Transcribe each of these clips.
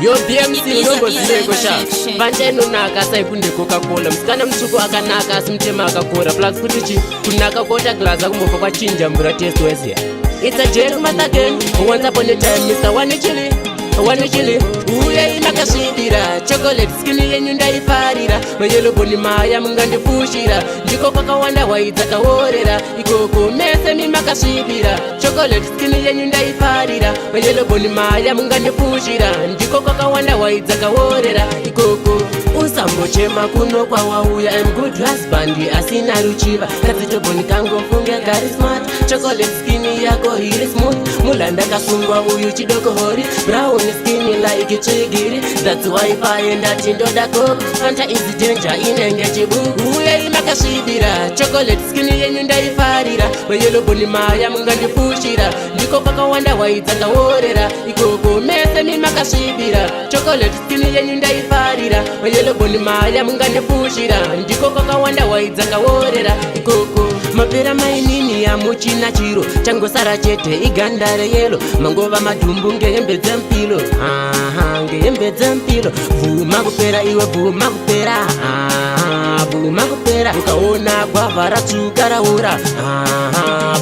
Yo BMC nongozileko sha Vanje nonaka saikunde Coca-Cola Msikana mtuko akanaka simtema akakora Plus kutichi kunaka kota glaza kumbofa kwa chinja mbura test wezi It's a gentleman again Once upon a time Mr. One chili Uye imakashibira Chocolate skinny yenyu ndaifarira Mayelo boni maya mungandi fushira Ndiko kwa kawanda waitaka worera Ikoko mese mimakashibira Chocolate skinny yenyu ndaifarira Mayelo boni maya mungandi fushira Ndiko kwa kawanda waitaka worera Ikoko Usambo chema kuno kwa wauya I'm good husband asina ruchiva Kazito boni kango funge gari smart Chocolate skinny yako hiri smooth Mulanda kasungwa uyu chidoko hori Brown skinny like chigiri That's why paenda chindoda coke Fanta is danger inenge chibugu Uye imakashibira Chocolate skinny yenyu ndaifarira Mayelo boni maya mungandi fushira Ndiko paka wanda waitaka worera Ikoko mese mimakashibira Chocolate skinny yenyu ndaifarira Mayelo boni maya mungandi fushira Ndiko paka wanda waitaka worera Ikoko mapera mainini ya muchina chiro Chango sara chete igandare yelo Mangova madumbu ngehembe zempilo ngehembe zempilo Vuma kupera iwe vuma kupera Vuma kupera Ukaona kwa vara tukara ura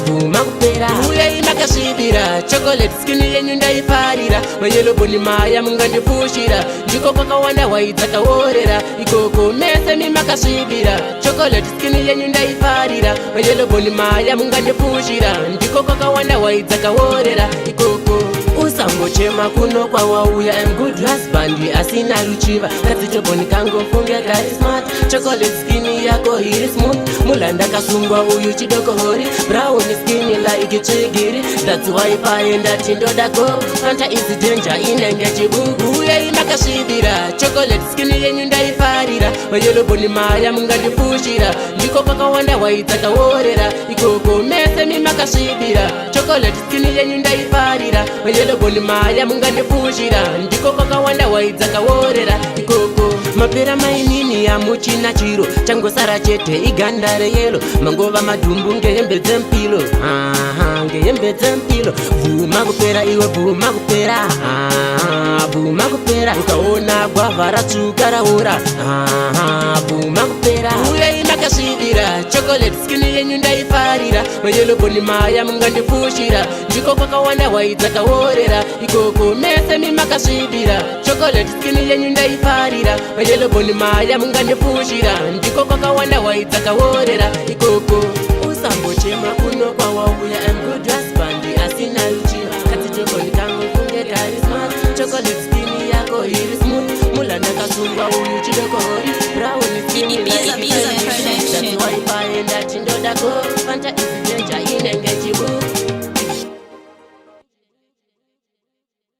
Vuma kupera Uye imakashibira Chocolate skinny yenyu ndaifarira Mayelo boni maya mungandi fushira Ndiko kwa kawanda waitaka worera Ikoko mese mimakashibira Chocolate skinny yenyu ndaifarira Mayelo boni maya mungandi fushira Ndiko kwa kawanda waitaka worera Ikoko Usambo chema kuno kwa wauya I'm good husband asina ruchiva Kazito boni kango funge gari smart Chocolate skinny yako hiri smooth Mulanda kasungwa uyu chidoko hori Brown skinny like chigiri That's why paenda chindoda go Fanta is danger inenge chibugu Uye imakashibira Chocolate skinny yenyu ndaifarira Mayelo boni maya mungandi fushira Ndiko kwa kawanda waitaka worera Ikoko mese mimakashibira Chocolate skinny yenyu ndaifarira Mayelo boni maya mungandi fushira Ndiko kwa kawanda waitaka worera Ikoko mapera mainini ya muchina chiro Chango sara chete igandare yelo Mangova madumbu ngehembe zempilo ngehembe zempilo Vuma kupera iwe vuma kupera Vuma kupera Ukaona kwa vara tukara ura Vuma kupera Uye imakashibira Chocolate skinny yenyu ndaifarira Mayelo boni maya mungandi fushira Ndiko kwa kawanda waitaka worera Ikoko mese mimakashibira Chocolate skinny yenyu ndaifarira Mayelo boni maya mungandi fushira Ndiko kwa kawanda waitaka worera Ikoko Usambo chema kuno kwa wauya I'm good husband asina ruchiva Kazito boni kango funge gari smart Chocolate skinny yako hiri smooth Mulanda kasungwa uyu chidoko hori Brown skinny like chigiri That's why paenda chindoda go Fanta